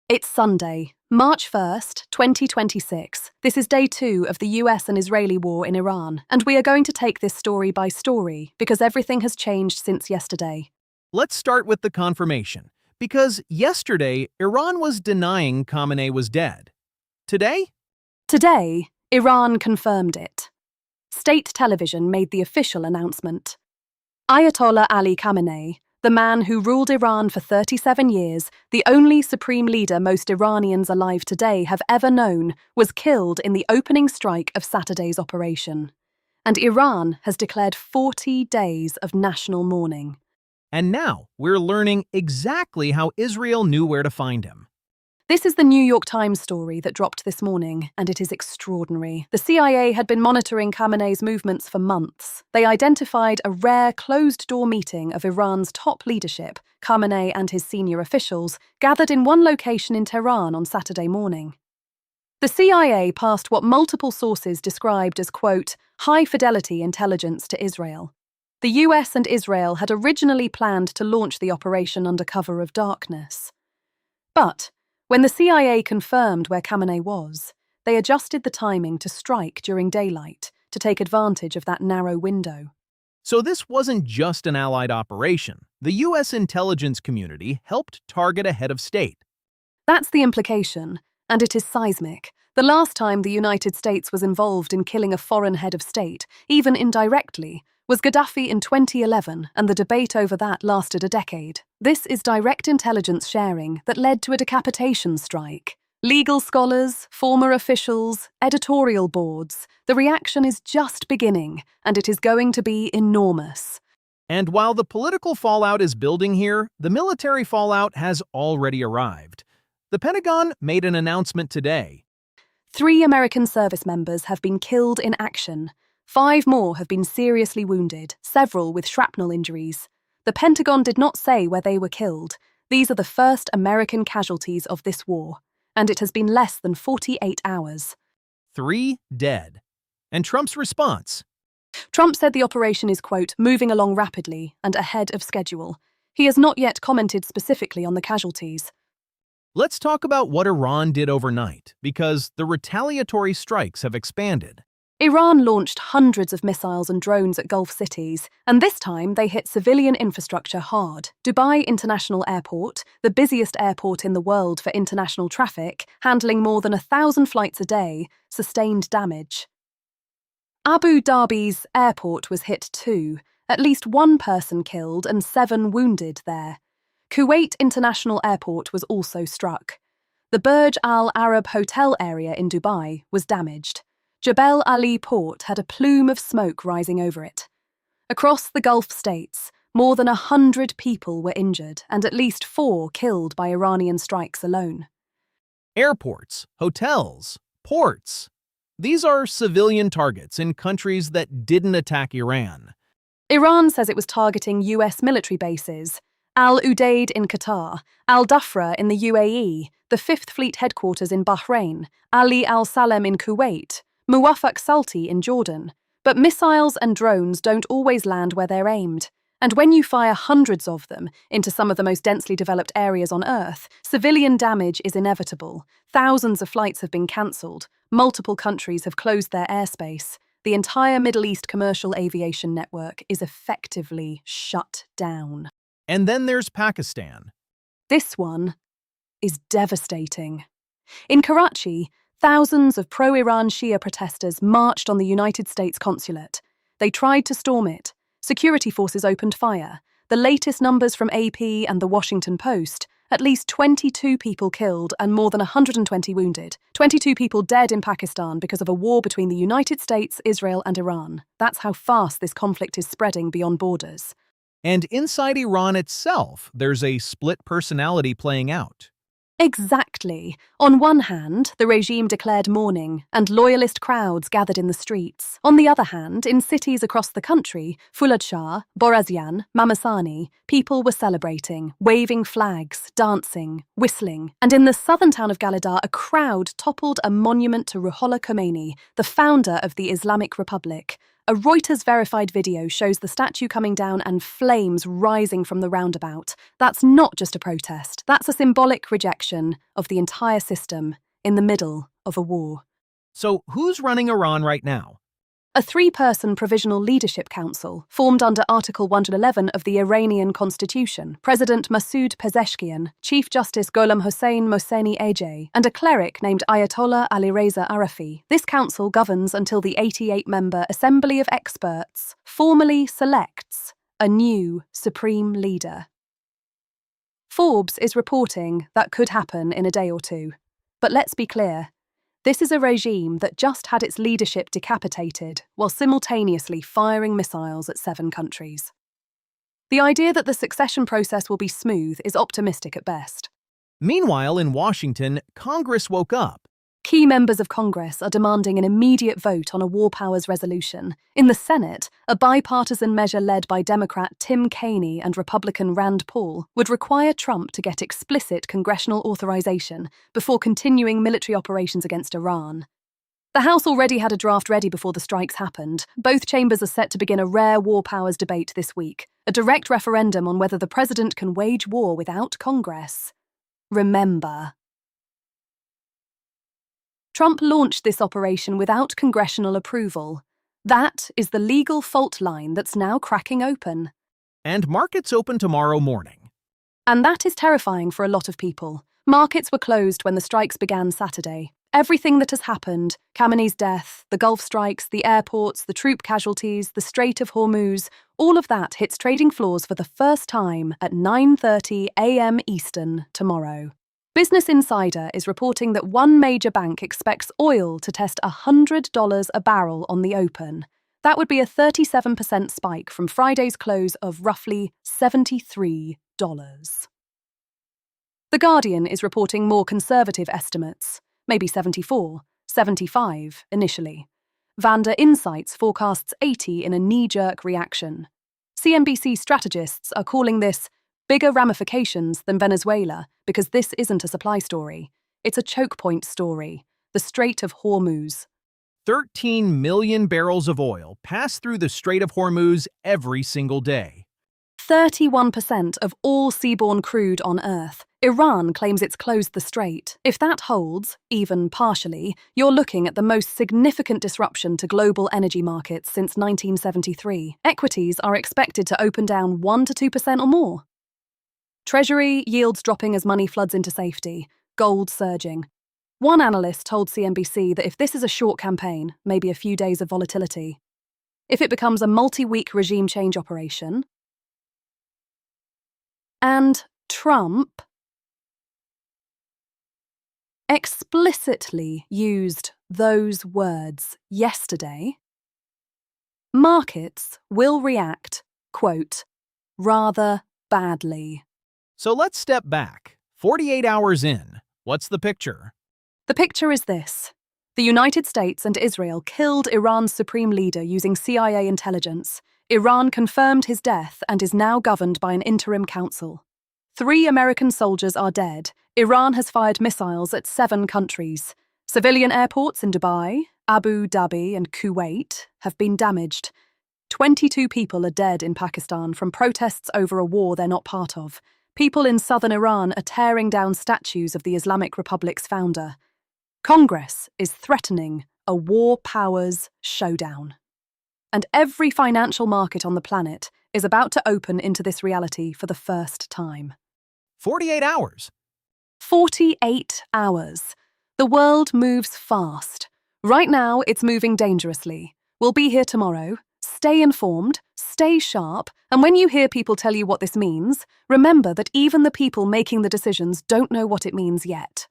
It's Sunday, March 1st, 2026. This is day 2 of the US and Israeli war in Iran, and we are going to take this story by story because everything has changed since yesterday. Let's start with the confirmation, because yesterday, Iran was denying Khamenei was dead. Today? Today, Iran confirmed it. State television made the official announcement. Ayatollah Ali Khamenei, the man who ruled Iran for 37 years, the only supreme leader most Iranians alive today have ever known, was killed in the opening strike of Saturday's operation. And Iran has declared 40 days of national mourning. And now, we're learning exactly how Israel knew where to find him. This is the New York Times story that dropped this morning, and it is extraordinary. The CIA had been monitoring Khamenei's movements for months. They identified a rare closed-door meeting of Iran's top leadership, Khamenei and his senior officials, gathered in one location in Tehran on Saturday morning. The CIA passed what multiple sources described as, quote, high-fidelity intelligence to Israel. The US and Israel had originally planned to launch the operation under cover of darkness. But when the CIA confirmed where Khamenei was, they adjusted the timing to strike during daylight to take advantage of that narrow window. So this wasn't just an Allied operation. The US intelligence community helped target a head of state. That's the implication, and it is seismic. The last time the United States was involved in killing a foreign head of state, even indirectly, was Gaddafi in 2011, and the debate over that lasted a decade. This is direct intelligence sharing that led to a decapitation strike. Legal scholars, former officials, editorial boards, the reaction is just beginning, and it is going to be enormous. And while the political fallout is building here, the military fallout has already arrived. The Pentagon made an announcement today. 3 American service members have been killed in action. 5 more have been seriously wounded, several with shrapnel injuries. The Pentagon did not say where they were killed. These are the first American casualties of this war, and it has been less than 48 hours. 3 dead. And Trump's response? Trump said the operation is, quote, moving along rapidly and ahead of schedule. He has not yet commented specifically on the casualties. Let's talk about what Iran did overnight, because the retaliatory strikes have expanded. Iran launched hundreds of missiles and drones at Gulf cities, and this time they hit civilian infrastructure hard. Dubai International Airport, the busiest airport in the world for international traffic, handling more than 1,000 flights a day, sustained damage. Abu Dhabi's airport was hit too, at least 1 person killed and 7 wounded there. Kuwait International Airport was also struck. The Burj Al Arab hotel area in Dubai was damaged. Jebel Ali Port had a plume of smoke rising over it. Across the Gulf states, more than 100 people were injured and at least 4 killed by Iranian strikes alone. Airports, hotels, ports. These are civilian targets in countries that didn't attack Iran. Iran says it was targeting US military bases. Al Udeid in Qatar, Al Dhafra in the UAE, the 5th Fleet headquarters in Bahrain, Ali Al Salem in Kuwait, Muwafaq Salti in Jordan. But missiles and drones don't always land where they're aimed. And when you fire hundreds of them into some of the most densely developed areas on Earth, civilian damage is inevitable. Thousands of flights have been cancelled. Multiple countries have closed their airspace. The entire Middle East commercial aviation network is effectively shut down. And then there's Pakistan. This one is devastating. In Karachi, thousands of pro-Iran Shia protesters marched on the United States Consulate. They tried to storm it. Security forces opened fire. The latest numbers from AP and The Washington Post, at least 22 people killed and more than 120 wounded. 22 people dead in Pakistan because of a war between the United States, Israel, and Iran. That's how fast this conflict is spreading beyond borders. And inside Iran itself, there's a split personality playing out. Exactly. On one hand, the regime declared mourning, and loyalist crowds gathered in the streets. On the other hand, in cities across the country, Fuladshah, Borazian, Mamasani, people were celebrating, waving flags, dancing, whistling. And in the southern town of Ghalidar, a crowd toppled a monument to Ruhollah Khomeini, the founder of the Islamic Republic, A Reuters-verified video shows the statue coming down and flames rising from the roundabout. That's not just a protest, that's a symbolic rejection of the entire system in the middle of a war. So who's running Iran right now? A three-person provisional leadership council, formed under Article 111 of the Iranian constitution, President Masoud Pezeshkian, Chief Justice Gholam Hossein Mohseni Ejei, and a cleric named Ayatollah Alireza Arafi. This council governs until the 88-member Assembly of Experts formally selects a new supreme leader. Forbes is reporting that could happen in a day or two. But let's be clear. This is a regime that just had its leadership decapitated while simultaneously firing missiles at 7 countries. The idea that the succession process will be smooth is optimistic at best. Meanwhile, in Washington, Congress woke up. Key members of Congress are demanding an immediate vote on a war powers resolution. In the Senate, a bipartisan measure led by Democrat Tim Kaine and Republican Rand Paul would require Trump to get explicit congressional authorization before continuing military operations against Iran. The House already had a draft ready before the strikes happened. Both chambers are set to begin a rare war powers debate this week, a direct referendum on whether the president can wage war without Congress. Remember, Trump launched this operation without congressional approval. That is the legal fault line that's now cracking open. And markets open tomorrow morning. And that is terrifying for a lot of people. Markets were closed when the strikes began Saturday. Everything that has happened, Khamenei's death, the Gulf strikes, the airports, the troop casualties, the Strait of Hormuz, all of that hits trading floors for the first time at 9:30 a.m. Eastern tomorrow. Business Insider is reporting that one major bank expects oil to test $100 a barrel on the open. That would be a 37% spike from Friday's close of roughly $73. The Guardian is reporting more conservative estimates, maybe 74, 75 initially. Vanda Insights forecasts 80 in a knee-jerk reaction. CNBC strategists are calling this bigger ramifications than Venezuela because this isn't a supply story. It's a choke point story, the Strait of Hormuz. 13 million barrels of oil pass through the Strait of Hormuz every single day. 31% of all seaborne crude on Earth. Iran claims it's closed the strait. If that holds, even partially, you're looking at the most significant disruption to global energy markets since 1973. Equities are expected to open down 1 to 2% or more. Treasury yields dropping as money floods into safety, gold surging. One analyst told CNBC that if this is a short campaign, maybe a few days of volatility. If it becomes a multi-week regime change operation, and Trump explicitly used those words yesterday, markets will react, quote, rather badly. So let's step back. 48 hours in. What's the picture? The picture is this. The United States and Israel killed Iran's supreme leader using CIA intelligence. Iran confirmed his death and is now governed by an interim council. 3 American soldiers are dead. Iran has fired missiles at 7 countries. Civilian airports in Dubai, Abu Dhabi, and Kuwait have been damaged. 22 people are dead in Pakistan from protests over a war they're not part of. People in southern Iran are tearing down statues of the Islamic Republic's founder. Congress is threatening a war powers showdown. And every financial market on the planet is about to open into this reality for the first time. 48 hours. 48 hours. The world moves fast. Right now, it's moving dangerously. We'll be here tomorrow. Stay informed, stay sharp, and when you hear people tell you what this means, remember that even the people making the decisions don't know what it means yet.